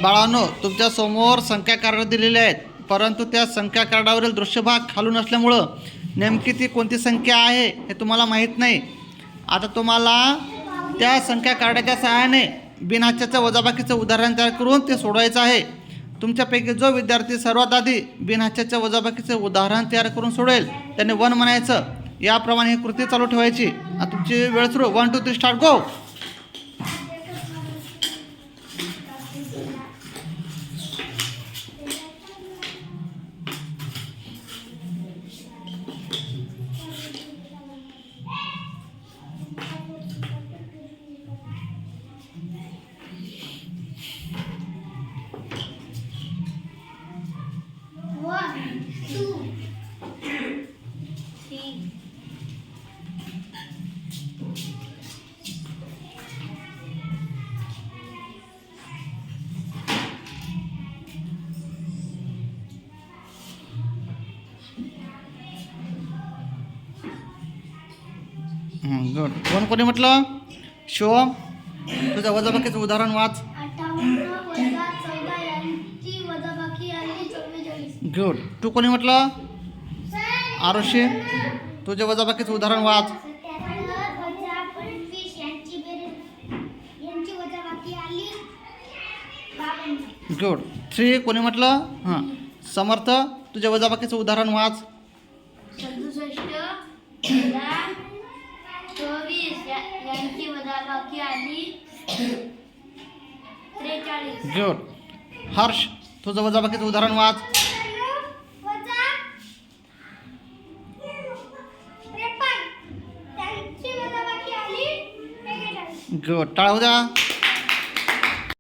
बाळांनो, तुमच्या समोर संख्या कार्ड दिलेले आहेत, परंतु त्या संख्या कार्डावरील दृश्यभाग खालून असल्यामुळं नेमकी ती कोणती संख्या आहे हे तुम्हाला माहीत नाही. आता तुम्हाला त्या संख्या कार्डाच्या सहाय्याने बिनहाच्याचं वजाबाकीचं उदाहरण तयार करून ते सोडवायचं आहे. तुमच्यापैकी जो विद्यार्थी सर्वात आधी बिनहाच्याचं वजाबाकीचं उदाहरण तयार करून सोडेल त्याने 1 म्हणायचं. याप्रमाणे ही कृती चालू ठेवायची. आता तुमची वेळ सुरू. 1 2 3 स्टार्ट गो. गुड. कोणी म्हटलं? शिवम, तुझ्या वजाबाकीचं उदाहरण वाच. 58 - 14 यांची वजाबाकी आली 44. गुड. तू कोणी म्हटलं? आरुषी, तुझ्या वजाबाकीचं उदाहरण वाच. 25 यांची वजाबाकी आली 52. गुड. 3 कोणी म्हटलं? हां. समर्थ, तुझ्या वजाबाकीचं उदाहरण वाच. 67 24 यांची वजाबाकी आली 43. गुड. हर्ष, तुझं वजाबाकीचं उदाहरण वाच. 53 त्यांची वजाबाकी आली 41. गुड. टाळ्या होऊ द्या.